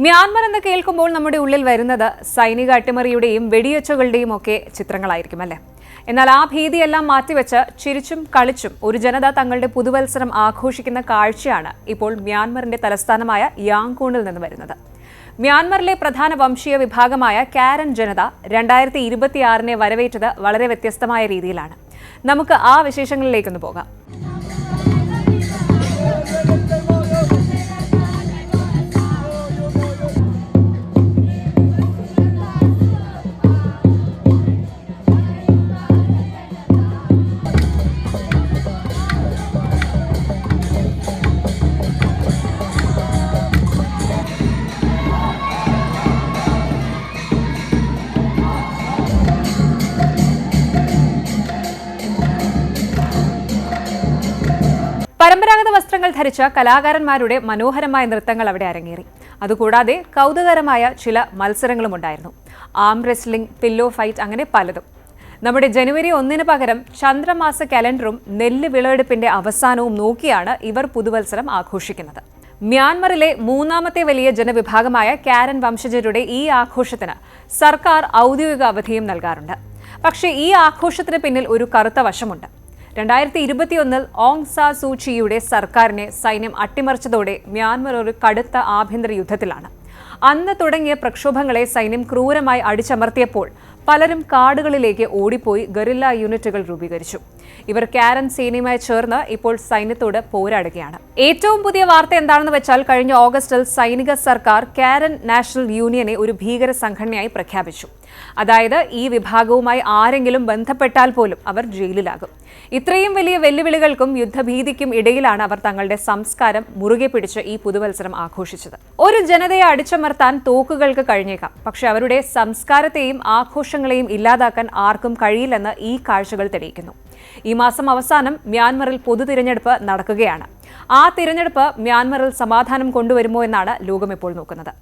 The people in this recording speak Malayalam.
മ്യാൻമർ എന്ന് കേൾക്കുമ്പോൾ നമ്മുടെ ഉള്ളിൽ വരുന്നത് സൈനിക അട്ടിമറിയുടെയും വെടിയൊച്ചകളുടെയും ഒക്കെ ചിത്രങ്ങളായിരിക്കും അല്ലേ? എന്നാൽ ആ ഭീതിയെല്ലാം മാറ്റിവെച്ച് ചിരിച്ചും കളിച്ചും ഒരു ജനത തങ്ങളുടെ പുതുവത്സരം ആഘോഷിക്കുന്ന കാഴ്ചയാണ് ഇപ്പോൾ മ്യാൻമറിന്റെ തലസ്ഥാനമായ യാങ്കൂണിൽ നിന്ന് വരുന്നത്. മ്യാൻമറിലെ പ്രധാന വംശീയ വിഭാഗമായ കാരൻ ജനത 2026 വരവേറ്റത് വളരെ വ്യത്യസ്തമായ രീതിയിലാണ്. നമുക്ക് ആ വിശേഷങ്ങളിലേക്കൊന്ന് പോകാം. പരമ്പരാഗത വസ്ത്രങ്ങൾ ധരിച്ച കലാകാരന്മാരുടെ മനോഹരമായ നൃത്തങ്ങൾ അവിടെ അരങ്ങേറി. അതുകൂടാതെ കൗതുകകരമായ ചില മത്സരങ്ങളും ഉണ്ടായിരുന്നു. ആം റെസ്ലിംഗ്, പില്ലോ ഫൈറ്റ്, അങ്ങനെ പലതും. നമ്മുടെ ജനുവരി 1 പകരം ചന്ദ്രമാസ കലണ്ടറും നെല്ല് വിളവെടുപ്പിന്റെ അവസാനവും നോക്കിയാണ് ഇവർ പുതുവത്സരം ആഘോഷിക്കുന്നത്. മ്യാൻമറിലെ മൂന്നാമത്തെ വലിയ ജനവിഭാഗമായ കാരൻ വംശജരുടെ ഈ ആഘോഷത്തിന് സർക്കാർ ഔദ്യോഗിക അവധിയും നൽകാറുണ്ട്. പക്ഷേ ഈ ആഘോഷത്തിന് പിന്നിൽ ഒരു കറുത്ത വശമുണ്ട്. 2021 ഓങ് സാ സൂചിയുടെ സർക്കാരിനെ സൈന്യം അട്ടിമറിച്ചതോടെ മ്യാൻമർ ഒരു കടുത്ത ആഭ്യന്തര യുദ്ധത്തിലാണ്. അന്ന് തുടങ്ങിയ പ്രക്ഷോഭങ്ങളെ സൈന്യം ക്രൂരമായി അടിച്ചമർത്തിയപ്പോൾ പലരും കാടുകളിലേക്ക് ഓടിപ്പോയി ഗറില്ല യൂണിറ്റുകൾ രൂപീകരിച്ചു. ഇവർ കാരൻ സേനയുമായി ചേർന്ന് ഇപ്പോൾ സൈന്യത്തോട് പോരാടുകയാണ്. ഏറ്റവും പുതിയ വാർത്ത എന്താണെന്ന് വെച്ചാൽ, കഴിഞ്ഞ ഓഗസ്റ്റിൽ സൈനിക സർക്കാർ കാരൻ നാഷണൽ യൂണിയനെ ഒരു ഭീകര സംഘടനയായി പ്രഖ്യാപിച്ചു. അതായത് ഈ വിഭാഗവുമായി ആരെങ്കിലും ബന്ധപ്പെട്ടാൽ പോലും അവർ ജയിലിലാകും. ഇത്രയും വലിയ വെല്ലുവിളികൾക്കും യുദ്ധഭീതിക്കും ഇടയിലാണ് അവർ തങ്ങളുടെ സംസ്കാരം മുറുകെ പിടിച്ച് ഈ പുതുവത്സരം ആഘോഷിച്ചത്. ഒരു ജനതയെ അടിച്ചമർത്താൻ തോക്കുകൾക്ക് കഴിഞ്ഞേക്കാം, പക്ഷെ അവരുടെ സംസ്കാരത്തെയും ആഘോഷങ്ങളെയും ഇല്ലാതാക്കാൻ ആർക്കും കഴിയില്ലെന്ന് ഈ കാഴ്ചകൾ തെളിയിക്കുന്നു. ഈ മാസം അവസാനം മ്യാൻമറിൽ പൊതുതിരഞ്ഞെടുപ്പ് നടക്കുകയാണ്. ആ തിരഞ്ഞെടുപ്പ് മ്യാൻമറിൽ സമാധാനം കൊണ്ടുവരുമോ എന്നാണ് ലോകം ഇപ്പോൾ നോക്കുന്നത്.